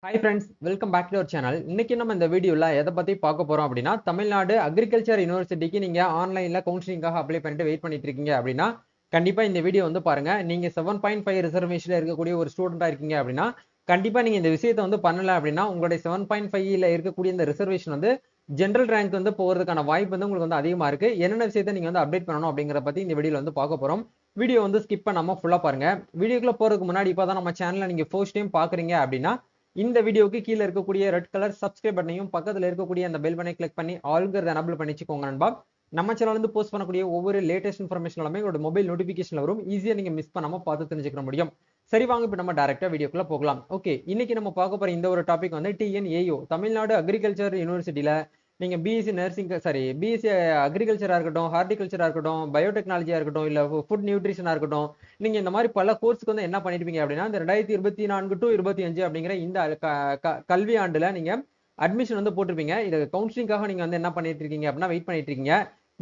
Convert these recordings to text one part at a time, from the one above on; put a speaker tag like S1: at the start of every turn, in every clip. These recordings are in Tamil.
S1: Hi friends, welcome back to our channel. இன்னைக்கு நம்ம இந்த வீடியோல எதை பத்தி பார்க்க போறோம் அப்படின்னா தமிழ்நாடு அக்ரிகல்ச்சர் யூனிவர்சிட்டிக்கு நீங்க ஆன்லைன்ல கவுன்சிலிங்காக அப்ளை பண்ணிட்டு வெயிட் பண்ணிட்டு இருக்கீங்க அப்படின்னா கண்டிப்பா இந்த வீடியோ வந்து பாருங்க. நீங்க 7.5 ரிசர்வேஷன்ல இருக்கக்கூடிய ஒரு ஸ்டூடெண்டா இருக்கீங்க அப்படின்னா கண்டிப்பா நீங்க இந்த விஷயத்தை வந்து பண்ணல அப்படின்னா உங்களுடைய 7.5ல இருக்கக்கூடிய இந்த ரிசர்வேஷன் வந்து ஜெனரல் ரேங்க் வந்து போறதுக்கான வாய்ப்பு வந்து உங்களுக்கு வந்து அதிகமா இருக்கு. என்னென்ன விஷயத்தை நீங்க வந்து அப்டேட் பண்ணணும் அப்படிங்கிற பத்தி இந்த வீடியோல வந்து பார்க்க போறோம். வீடியோ வந்து ஸ்கிப் பண்ணாம ஃபுல்லா பாருங்க. வீடியோக்குள்ள போறதுக்கு முன்னாடி இப்பதான் நம்ம சேனலை நீங்க ஃபர்ஸ்ட் டைம் பாக்குறீங்க அப்படின்னா இந்த வீடியோக்கு கீழே இருக்கக்கூடிய ரெட் கலர் சப்ஸ்கிரைப் பட்டனையும் பக்கத்துல இருக்கக்கூடிய அந்த பெல் பட்டனை கிளிக் பண்ணி ஆல்ங்கிறத எனபிள் பண்ணிச்சுக்கோங்க நண்பா. நம்ம சேனல் வந்து போஸ்ட் பண்ணக்கூடிய ஒவ்வொரு லேட்டஸ்ட் இன்ஃபர்மேஷன் எல்லாமே உங்களோட மொபைல் நோட்டிபிகேஷன்ல வரும். ஈஸியா நீங்க மிஸ் பண்ணாம பார்த்து தெரிஞ்சுக்க முடியும். சரி வாங்க இப்ப நம்ம டைரக்டா வீடியோக்குள்ள போகலாம். ஓகே, இன்னைக்கு நம்ம பார்க்க போற இந்த ஒரு டாபிக் வந்து டிஎன்ஏயு தமிழ்நாடு அக்ரிகல்ச்சர் யூனிவர்சிட்டியில நீங்க பிஎஸ்சி நர்சிங் பிஎஸ்சி அக்ரிகல்ச்சரா இருக்கட்டும், ஹார்டிகல்ச்சரா இருக்கட்டும், பயோடெக்னாலஜியா இருக்கட்டும், இல்ல ஃபுட் நியூட்ரிஷனா இருக்கட்டும், நீங்க இந்த மாதிரி பல கோர்ஸ்க்கு வந்து என்ன பண்ணிருப்பீங்க அப்படின்னா இந்த 2024 டு 25 அப்படிங்கிற இந்த கல்வி ஆண்டுல நீங்க அட்மிஷன் வந்து போட்டிருப்பீங்க. இது கவுன்சிலிங்காக நீங்க வந்து என்ன பண்ணிட்டு இருக்கீங்க அப்படின்னா வெயிட் பண்ணிட்டு இருக்கீங்க.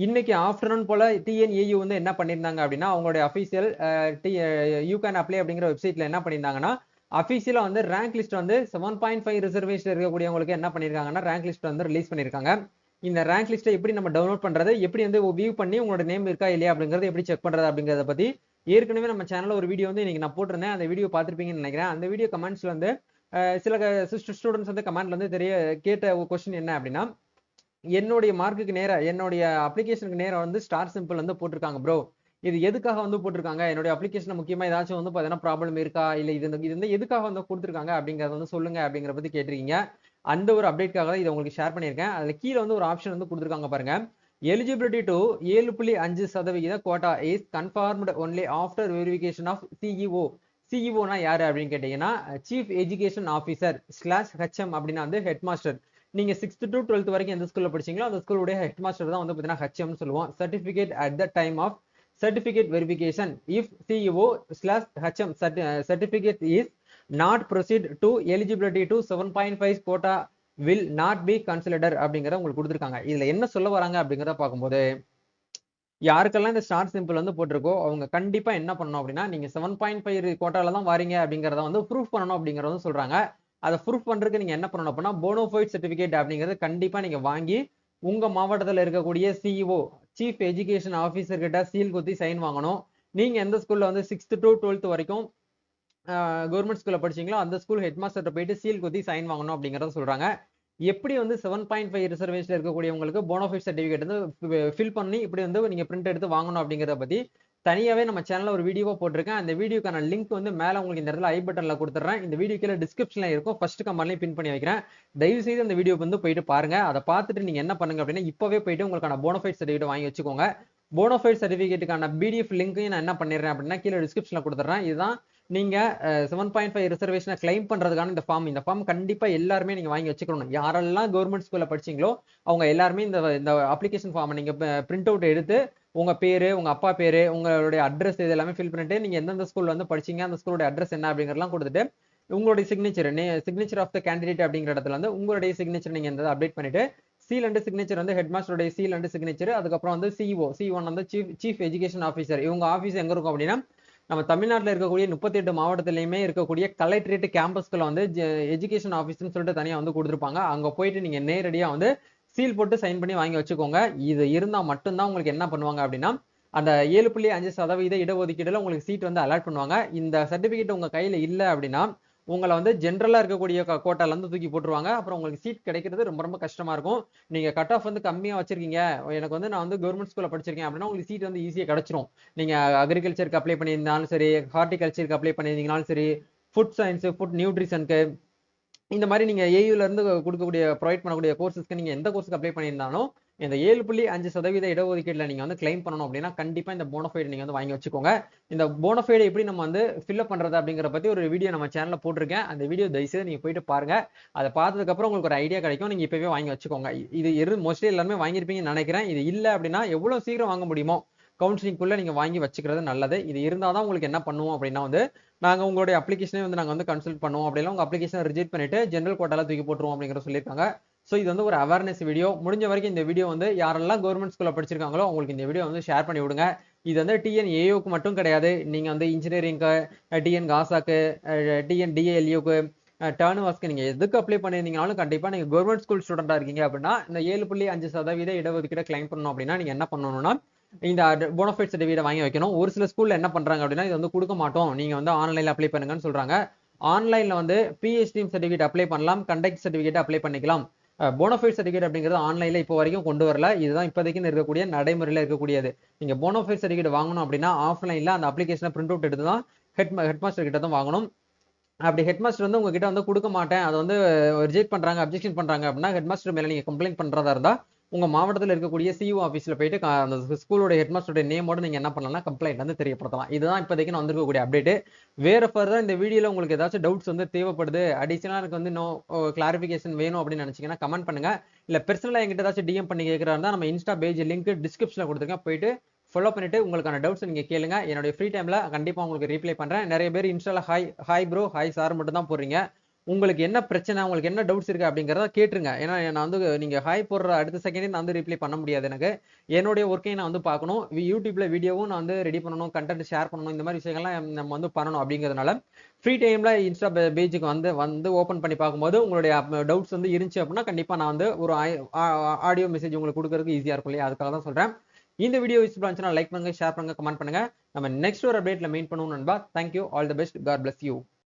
S1: இன்னைக்கு ஆஃப்டர்நூன் போல டிஎன்ஏயு வந்து என்ன பண்ணிருந்தாங்க அப்படின்னா அவங்களுடைய அபிஷியல் யூ கேன் அப்ளை அப்படிங்கிற வெப்சைட்ல என்ன பண்ணிருந்தாங்கன்னா அபிஷியலா வந்து ரேங்க் லிஸ்ட் வந்து 7.5 ரிசர்வேஷன் இருக்கக்கூடியவங்களுக்கு என்ன பண்ணிருக்காங்கன்னா ரேங்க் லிஸ்ட் வந்து ரிலீஸ் பண்ணிருக்காங்க. இந்த ரேங்க் லிஸ்ட்டை எப்படி நம்ம டவுன்லோட் பண்றது, எப்படி வந்து வியூ பண்ணி உங்களோட நேம் இருக்கா இல்லையா அப்படிங்கறத எப்படி செக் பண்றது அப்படிங்கறத பத்தி ஏற்கனவே நம்ம சேனல்ல ஒரு வீடியோ வந்து இன்னைக்கு நான் போட்டிருந்தேன். அந்த வீடியோ பார்த்திருப்பீங்கன்னு நினைக்கிறேன். அந்த வீடியோ கமெண்ட்ஸ்ல வந்து சில ஸ்டூடெண்ட்ஸ் வந்து கமெண்ட்ல வந்து கேட்ட கொஸ்டின் என்ன அப்படின்னா என்னுடைய மார்க்குக்கு நேரா என்னுடைய அப்ளிகேஷனுக்கு நேரா வந்து ஸ்டார் சிம்பிள் வந்து போட்டிருக்காங்க ப்ரோ. இது எதுக்காக வந்து போட்டிருக்காங்க, என்னுடைய அப்ளிகேஷன் முக்கியமா ஏதாச்சும் வந்து பாத்தீங்கன்னா ப்ராப்ளம் இருக்கா இல்ல இது வந்து எதுக்காக வந்து கொடுத்துருக்காங்க அப்படிங்கறத வந்து சொல்லுங்க அப்படிங்கிற பத்தி கேட்டிருக்கீங்க. அந்த ஒரு அப்டேட்காக தான் இதை உங்களுக்கு ஷேர் பண்ணியிருக்கேன். அதுல கீழே வந்து ஒரு ஆப்ஷன் வந்து கொடுத்துருக்காங்க பாருங்க. Eligibility to 7.5% quota is confirmed only after verification of CEO. சிஇஓனா யாரு அப்படின்னு கேட்டீங்கன்னா chief education officer slash HM அப்படின்னா வந்து ஹெட் மாஸ்டர். நீங்க 6th to 12th வரைக்கும் எந்த ஸ்கூல்ல படிச்சீங்களோ அந்த ஸ்கூலுடைய ஹெட் மாஸ்டர் தான் வந்து பாத்தீங்கன்னா ஹெச்எம் சொல்லுவோம். Certificate at the time of certificate verification if CEO slash HM certificate is not proceed to eligibility to 7.5 quota will not be considered அப்படிங்கறத உங்களுக்கு கொடுத்துருக்காங்க. இதுல என்ன சொல்ல வராங்க அப்படிங்கறத பார்க்கும்போது யாருக்கெல்லாம் இந்த ஸ்டார் சிம்பிள் வந்து போட்டிருக்கோ அவங்க கண்டிப்பா என்ன பண்ணணும் அப்படின்னா நீங்க 7.5 கோட்டால தான் வாரீங்க அப்படிங்கறத வந்து ப்ரூஃப் பண்ணணும் அப்படிங்கறத சொல்றாங்க. அதை ப்ரூஃப் பண்றதுக்கு நீங்க என்ன பண்ணணும் அப்படின்னா போனோஃபைட் சர்டிபிகேட் அப்படிங்கறது கண்டிப்பா நீங்க வாங்கி உங்க மாவட்டத்தில் இருக்கக்கூடிய சிஇஓ சீஃப் எஜுகேஷன் ஆஃபீஸர் கிட்ட சீல் குத்தி சைன் வாங்கணும். நீங்க எந்த ஸ்கூல்ல வந்து 6th to 12th வரைக்கும் கவர்மெண்ட் ஸ்கூல்ல படிச்சீங்களோ அந்த ஸ்கூல் ஹெட் மாஸ்டர் போயிட்டு சீல் குத்தி சைன் வாங்கணும் அப்படிங்கறத சொல்றாங்க. எப்படி வந்து 7.5 ரிசர்வேஷன் இருக்கக்கூடியவங்களுக்கு போனோஃபைட் சர்டிபிகேட் வந்து ஃபில் பண்ணி இப்படி வந்து நீங்க பிரிண்ட் எடுத்து வாங்கணும் அப்படிங்கறத பத்தி தனியாவே நம்ம சேனல்ல ஒரு வீடியோவா போட்டிருக்கேன். அந்த வீடியோக்கான லிங்க் வந்து மேல உங்களுக்கு இந்த இடத்துல ஐ பட்டன்ல கொடுத்துறேன். இந்த வீடியோ கீழே டிஸ்கிரிப்ஷன்ல இருக்கும், ஃபர்ஸ்ட் கமெண்ட்லயும் பின் பண்ணி வைக்கிறேன். தயவு செய்து அந்த வீடியோ வந்து போயிட்டு பாருங்க. அதை பார்த்துட்டு நீங்க என்ன பண்ணுங்க அப்படின்னா இப்பவே போயிட்டு உங்களுக்கான போனோஃபைட் சர்டிபிகேட் வாங்கி வச்சுக்கோங்க. போனோஃபைட் சர்டிபிகேட்டுக்கான பிடிஎஃப் லிங்கையும் நான் என்ன பண்ணிடுறேன் அப்படின்னா கீழே டிஸ்கிரிப்ஷன்ல கொடுத்துறேன். இதுதான் நீங்க 7.5 ரிசர்வேஷனை கிளைம் பண்றதுக்கான இந்த ஃபார்ம் கண்டிப்பா எல்லாருமே நீங்க வாங்கி வச்சுக்கணும். யாரெல்லாம் கவர்மெண்ட் ஸ்கூல்ல படிச்சீங்களோ அவங்க எல்லாருமே இந்த அப்ளிகேஷன் ஃபார்மை நீங்க பிரிண்ட் அவுட் எடுத்து உங்க பேரு, உங்க அப்பா பேரு, உங்களுடைய அட்ரஸ் இது எல்லாமே ஃபில் பண்ணிட்டு நீங்க எந்தெந்த ஸ்கூல்ல வந்து படிச்சீங்க அந்த ஸ்கூலோட அட்ரஸ் என்ன அப்படிங்கறதெல்லாம் கொடுத்துட்டு உங்களுடைய சிக்னேச்சர் ஆஃப் த கேண்டிடேட் அப்படிங்கிற இடத்துல வந்து உங்களுடைய சிக்னேச்சர் நீங்க இந்த அப்டேட் பண்ணிட்டு சீல் அண்ட் சிக்னேச்சர் வந்து ஹெட் மாஸ்டருடைய சீல் அண்ட் சிக்னேச்சர், அதுக்கப்புறம் வந்து சிஓ வந்து சீஃப் எஜுகேஷன் ஆஃபீஸர். இவங்க ஆஃபீஸ் எங்க இருக்கும் அப்படின்னா நம்ம தமிழ்நாட்டில் இருக்கக்கூடிய 38 மாவட்டத்திலையுமே இருக்கக்கூடிய கலெக்டரேட் கேம்பஸ்குள்ள வந்து எஜுகேஷன் ஆஃபீஸ்னு சொல்லிட்டு தனியா வந்து கொடுத்துருப்பாங்க. அங்க போயிட்டு நீங்க நேரடியா வந்து சீல் போட்டு சைன் பண்ணி வாங்கி வச்சுக்கோங்க. இது இருந்தா மட்டும்தான் உங்களுக்கு என்ன பண்ணுவாங்க அப்படின்னா அந்த 7.5% இடஒதுக்கீடுல உங்களுக்கு சீட் வந்து அலாட் பண்ணுவாங்க. இந்த சர்டிபிகேட் உங்க கையில இல்ல அப்படின்னா உங்களை வந்து ஜென்ரலா இருக்கக்கூடிய கோட்டால இருந்து தூக்கி போட்டுருவாங்க. அப்புறம் உங்களுக்கு சீட் கிடைக்கிறது ரொம்ப ரொம்ப கஷ்டமா இருக்கும். நீங்க கட் ஆஃப் வந்து கம்மியா வச்சிருக்கீங்க, எனக்கு வந்து நான் வந்து கவர்மெண்ட் ஸ்கூல்ல படிச்சிருக்கேன் அப்படின்னா உங்களுக்கு சீட் வந்து ஈஸியா கிடைச்சிரும். நீங்க அக்ரிகல்ச்சருக்கு அப்ளை பண்ணியிருந்தாலும் சரி, ஹார்டிகல்ச்சருக்கு அப்ளை பண்ணியிருந்தீங்கனாலும் சரி, ஃபுட் சயின்ஸ், ஃபுட் நியூட்ரிஷனுக்கு இந்த மாதிரி நீங்க ஏயுல இருந்து கொடுக்கக்கூடிய ப்ரொவைட் பண்ணக்கூடிய கோர்சஸ்க்கு நீங்க எந்த கோர்ஸ்க்கு அப்ளை பண்ணியிருந்தாலும் இந்த 7.5% இடஒதுக்கீடுல நீங்க வந்து கிளைம் பண்ணணும் அப்படின்னா கண்டிப்பா இந்த போனோஃபைடு நீங்க வந்து வாங்கி வச்சுக்கோங்க. இந்த போனோஃபைடு எப்படி நம்ம வந்து ஃபில்அப் பண்றது அப்படிங்கிற பத்தி ஒரு வீடியோ நம்ம சேனல்ல போட்டிருக்கேன். அந்த வீடியோ தயவுசெய்து நீங்க போயிட்டு பாருங்க. அதை பார்த்ததுக்கு அப்புறம் உங்களுக்கு ஒரு ஐடியா கிடைக்கும். நீங்க இப்பவே வாங்கி வச்சுக்கோங்க. இது மோஸ்ட்லி எல்லாருமே வாங்கியிருப்பீங்கன்னு நினைக்கிறேன். இது இல்ல அப்படின்னா எவ்வளவு சீக்கிரம் வாங்க முடியுமோ கவுன்சிலிங்குள்ள நீங்க வாங்கி வச்சுக்கிறது நல்லது. இது இருந்தாதான் உங்களுக்கு என்ன பண்ணுவோம் அப்படின்னா வந்து நாங்க உங்களுடைய அப்ளிகேஷனே வந்து நாங்க வந்து கன்சல்ட் பண்ணுவோம். அப்படின்னா உங்க அப்ளிகேஷன் ரிஜெக்ட் பண்ணிட்டு ஜெனரல் கோட்டால தூக்கி போட்டுருவோம் அப்படிங்கிற சொல்லியிருக்காங்க. ஸோ இது வந்து ஒரு அவேர்னஸ் வீடியோ. முடிஞ்ச வரைக்கும் இந்த வீடியோ வந்து யாரெல்லாம் கவர்மெண்ட் ஸ்கூல்ல படிச்சிருக்காங்களோ அவங்களுக்கு இந்த வீடியோ வந்து ஷேர் பண்ணி விடுங்க. இது வந்து டிஎன்ஏஓக்கு மட்டும் கிடையாது. நீங்க வந்து இன்ஜினியரிங்க்கு, டிஎன் காசாக்கு, டிஎன் டிஏஎல்யூக்கு, டர்ன் நீங்க எதுக்கு அப்ளை பண்ணியிருந்தீங்கனாலும் கண்டிப்பா நீங்க கவர்மெண்ட் ஸ்கூல் ஸ்டூடெண்டா இருக்கீங்க அப்படின்னா இந்த 7.5% இடஒதுக்கீடு கிளைம் பண்ணணும் அப்படின்னா நீங்க என்ன பண்ணணும்னா இந்த போனஃபைட் சர்டிஃபிகேட் வாங்கி வைக்கணும். ஒரு சில ஸ்கூல்ல என்ன பண்றாங்க அப்படின்னா இது வந்து கொடுக்க மாட்டோம், நீங்க வந்து ஆன்லைன்ல அப்ளை பண்ணுங்கன்னு சொல்றாங்க. ஆன்லைன்ல வந்து பிஹெச்டி சர்டிஃபிகேட் அப்ளை பண்ணலாம், கண்டக்ட் சர்டிஃபிகேட் அப்ளை பண்ணிக்கலாம். போனஃபைட் சர்டிஃபிகேட் அப்படிங்கிறது ஆன்லைன்ல இப்போ வரைக்கும் கொண்டு வரல. இதுதான் இப்போதைக்கு இருக்கக்கூடிய நடைமுறையில் இருக்கக்கூடியது. நீங்க போனஃபைட் சர்டிஃபிகேட் வாங்கணும் அப்படின்னா ஆஃப்லைன்ல அந்த அப்ளிகேஷனை பிரிண்ட் அவுட் எடுத்து தான் ஹெட்மாஸ்டர் கிட்ட தான் வாங்கணும். அப்படி ஹெட்மாஸ்டர் வந்து உங்ககிட்ட வந்து கொடுக்க மாட்டேன், அதை வந்து ரிஜெக்ட் பண்றாங்க, அப்ஜெக்ஷன் பண்றாங்க அப்படின்னா ஹெட்மாஸ்டர் மேல நீங்க கம்ப்ளைண்ட் பண்றதா இருந்தா உங்க மாவட்டத்தில் இருக்கக்கூடிய சிஇஓ ஆஃபீஸ்ல போயிட்டு அந்த ஸ்கூலோட ஹெட்மாஸ்டரோட நேமோட நீங்க என்ன பண்ணலாம், கம்ப்ளைண்ட் வந்து தெரியப்படுத்தலாம். இதுதான் இப்போதைக்கு நான் வந்திருக்கக்கூடிய அப்டேட். வேற ஃபர்தர் இந்த வீடியோல உங்களுக்கு ஏதாச்சும் டவுட்ஸ் வந்து தேவைப்படுது, அடிஷனலா எனக்கு வந்து நோ கிளாரிபிகேஷன் வேணும் அப்படின்னு நினைச்சீங்கன்னா கமெண்ட் பண்ணுங்க. இல்ல பெர்சனலா எங்கிட்ட ஏதாச்சும் டிஎம் பண்ணி கேட்கறா இருந்தா நம்ம இன்ஸ்டா பேஜ் லிங்க் டிஸ்கிரிப்ஷன்ல கொடுத்துருக்கேன், போயிட்டு ஃபாலோ பண்ணிட்டு உங்களுக்கான டவுட்ஸ் நீங்க கேளுங்க. என்னுடைய ஃப்ரீ டைம்ல கண்டிப்பா உங்களுக்கு ரீப்ளை பண்றேன். நிறைய பேர் இன்ஸ்டால ஹாய் ப்ரோ ஹாய் சார் மட்டும் தான் போடுறீங்க. உங்களுக்கு என்ன பிரச்சனை, உங்களுக்கு என்ன டவுட்ஸ் இருக்கு அப்படிங்கறத கேட்டுருங்க. ஏன்னா நான் வந்து நீங்க ஹாய் போடுற அடுத்த செகண்டே நான் வந்து ரிப்ளை பண்ண முடியாது. எனக்கு என்னுடைய ஒர்க்கையும் நான் வந்து பார்க்கணும். யூடியூப்ல வீடியோவும் நான் வந்து ரெடி பண்ணணும், கண்டென்ட் ஷேர் பண்ணணும், இந்த மாதிரி விஷயங்கள்லாம் நம்ம வந்து பண்ணணும். அப்படிங்கிறதுனால ஃப்ரீ டைம்ல இன்ஸ்டா பேஜுக்கு வந்து ஓப்பன் பண்ணி பார்க்கும்போது உங்களுடைய டவுட்ஸ் வந்து இருந்துச்சு அப்படின்னா கண்டிப்பா நான் வந்து ஒரு ஆடியோ மெசேஜ் உங்களுக்கு கொடுக்கறதுக்கு ஈஸியா இருக்கும் இல்லையா, அதுக்காக தான் சொல்றேன். இந்த வீடியோ யூஸ்ஃபுல்லா இருந்துச்சுன்னா லைக் பண்ணுங்க, ஷேர் பண்ணுங்க, கமெண்ட் பண்ணுங்க. நம்ம நெக்ஸ்ட் ஒரு அப்டேட்ல மெயின் பண்ணுவோம் நண்பா. Thank you, all the best, god bless you.